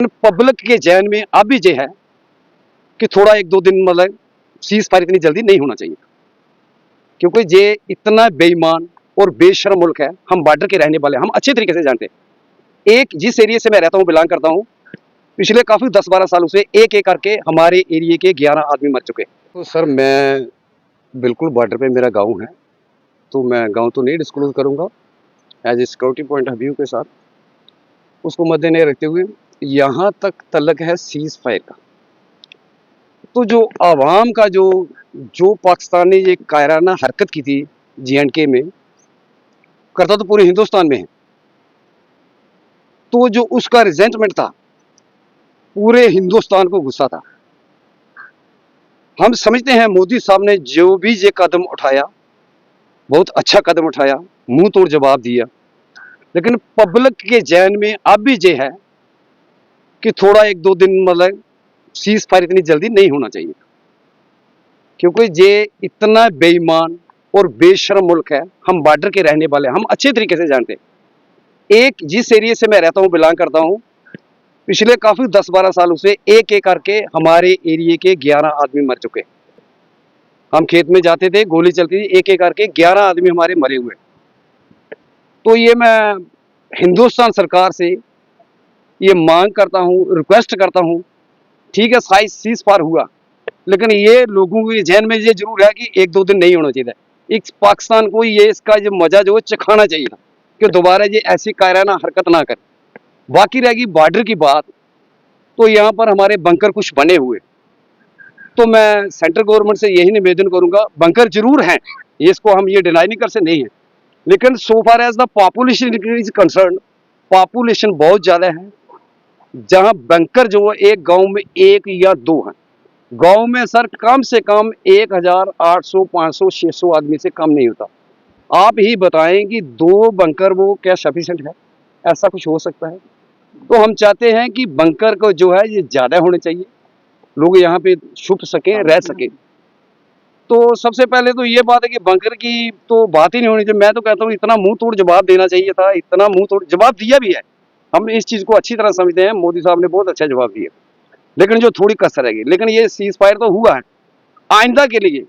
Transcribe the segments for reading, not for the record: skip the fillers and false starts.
Public के जहन में अब भी ये है कि थोड़ा एक दो दिन मतलब सीज फायर इतनी जल्दी नहीं होना चाहिए, क्योंकि ये इतना बेईमान और बेशर्म मुल्क है। हम बॉर्डर के रहने वाले, हम अच्छे तरीके से जानते हैं। एक जिस एरिया से मैं रहता हूँ, बिलोंग करता हूँ, पिछले काफी 10-12 सालों से एक एक करके हमारे एरिया के 11 आदमी मर चुके। तो सर मैं बिल्कुल बॉर्डर पे मेरा गाँव है, तो मैं गाँव तो नहीं डिस्क्लोज करूंगा as a security point of view के साथ। उसको मद्देनजर रखते हुए यहाँ तक तलक है सीज फायर का। तो जो आवाम का जो पाकिस्तान ने ये कायराना हरकत की थी J&K में, करता तो पूरे हिंदुस्तान में है, तो जो उसका रिजेंटमेंट था पूरे हिंदुस्तान को गुस्सा था। हम समझते हैं मोदी साहब ने जो भी ये कदम उठाया बहुत अच्छा कदम उठाया, मुंह तोड़ जवाब दिया, लेकिन पब्लिक के जहन में अब भी ये है कि थोड़ा एक दो दिन मतलब सीज फायर इतनी जल्दी नहीं होना चाहिए, क्योंकि ये इतना बेईमान और बेशर्म मुल्क है। हम बॉर्डर के रहने वाले, हम अच्छे तरीके से जानते हैं। एक जिस एरिया से मैं रहता हूँ, बिलोंग करता हूँ, पिछले काफी 10-12 सालों से एक एक करके हमारे एरिया के 11 आदमी मर चुके। हम खेत में जाते थे, गोली चलती थी, एक एक करके 11 आदमी हमारे मरे हुए। तो ये मैं हिंदुस्तान सरकार से ये मांग करता हूँ, रिक्वेस्ट करता हूँ, ठीक है साइज सीज फायर हुआ, लेकिन ये लोगों के जहन में ये जरूर है कि एक दो दिन नहीं होना चाहिए। एक पाकिस्तान को ये इसका जो मजा जो चखाना चाहिए था कि दोबारा ये ऐसी कायराना हरकत ना करे। बाकी रहेगी बॉर्डर की बात, तो यहाँ पर हमारे बंकर कुछ बने हुए, तो मैं सेंट्रल गवर्नमेंट से यही निवेदन करूंगा, बंकर जरूर हैं, इसको हम ये डिनाई नहीं कर सकते, नहीं है, लेकिन so far as the population is concern, population बहुत ज्यादा है। जहां बंकर जो एक गांव में एक या दो हैं, गांव में सर कम से कम 1800, 500, 600 आदमी से कम नहीं होता। आप ही बताएं कि 2 बंकर वो क्या सफिशिएंट है? ऐसा कुछ हो सकता है? तो हम चाहते हैं कि बंकर को जो है ये ज्यादा होने चाहिए, लोग यहाँ पे छुप सकें, रह सकें। तो सबसे पहले तो ये बात है कि बंकर की तो बात ही नहीं होनी चाहिए। मैं तो कहता हूँ इतना मुंह तोड़ जवाब देना चाहिए था, इतना मुंह तोड़ जवाब दिया भी है। हम इस चीज को अच्छी तरह समझते हैं, मोदी साहब ने बहुत अच्छा जवाब दिया, लेकिन जो थोड़ी कसर रहेगी। लेकिन ये सीज फायर तो हुआ है, आइंदा के लिए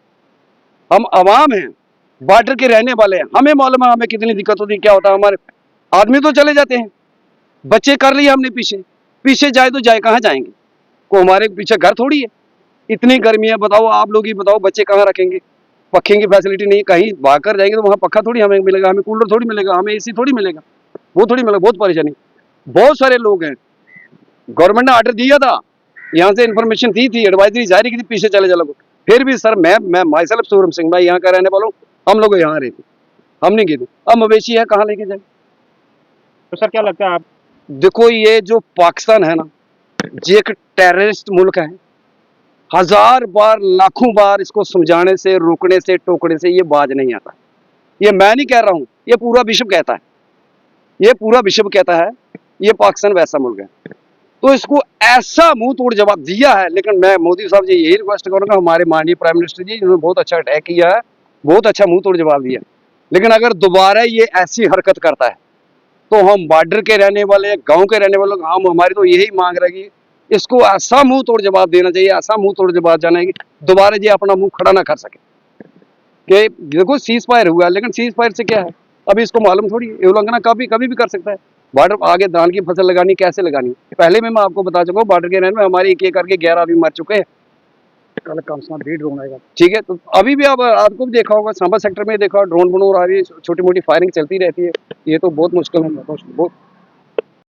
हम अवाम हैं, बॉर्डर के रहने वाले हैं, हमें मालूम है हमें कितनी दिक्कत होती है, क्या होता है। हमारे आदमी तो चले जाते हैं, बच्चे कर लिए हमने पीछे, पीछे जाए तो जाए कहाँ जाएंगे? को हमारे पीछे घर थोड़ी है। इतनी गर्मी है, बताओ आप लोग ही बताओ, बच्चे कहाँ रखेंगे? पखे की फैसिलिटी नहीं, कहीं भाग कर जाएंगे तो वहाँ पक्का थोड़ी हमें मिलेगा, हमें कूलर थोड़ी मिलेगा, हमें AC थोड़ी मिलेगा, वो थोड़ी मिलेगा। बहुत परेशानी, बहुत सारे लोग हैं। गवर्नमेंट ने ऑर्डर दिया था, यहाँ से इन्फॉर्मेशन दी थी, एडवाइजरी जारी की थी, पीछे चले जा लोग। फिर भी सर मैं माई सेल्फ सूरम सिंह, मैं यहाँ का रहने वाला हूँ, हम लोग यहाँ रहते, हम नहीं गए थे। अब मवेशी है, कहाँ लेके जाए? तो सर क्या लगता है आप? देखो ये जो पाकिस्तान है ना, ये एक टेररिस्ट मुल्क है। हजार बार लाखों बार इसको समझाने से, रोकने से, टोकने से ये बाज नहीं आता। ये मैं नहीं कह रहा हूँ, ये पूरा विश्व कहता है, ये पूरा विश्व कहता है ये पाकिस्तान वैसा मुल्क है। तो इसको ऐसा मुंह तोड़ जवाब दिया है। लेकिन मैं मोदी साहब से यही रिक्वेस्ट करूंगा, हमारे माननीय प्राइम मिनिस्टर जी, जिन्होंने बहुत अच्छा अटैक किया है, बहुत अच्छा मुंह तोड़ जवाब दिया, लेकिन अगर दोबारा ये ऐसी हरकत करता है तो हम बॉर्डर के रहने वाले, गांव के रहने वाले, हम हमारी तो यही मांग रहेगी, इसको ऐसा मुंह तोड़ जवाब देना चाहिए, ऐसा मुंह तोड़ जवाब जाना है कि दोबारा ये अपना मुंह खड़ा ना कर सके। कि देखो सीज फायर हुआ, लेकिन सीज फायर से क्या है? अभी इसको मालूम थोड़ी है, उल्लंघना कभी कभी भी कर सकता है। बॉर्डर आगे धान की फसल लगानी, कैसे लगानी, पहले में मैं आपको बता चुका हूँ, बॉर्डर के रहने में हमारे एक एक करके 11 आदमी मर चुके हैं। कल कम से कम ड्रोन आएगा, ठीक है, तो अभी भी आप आपको भी देखा होगा, सांबा सेक्टर में देखा, ड्रोन बनोर आ रही है, छोटी मोटी फायरिंग चलती रहती है। ये तो बहुत मुश्किल है, बहुत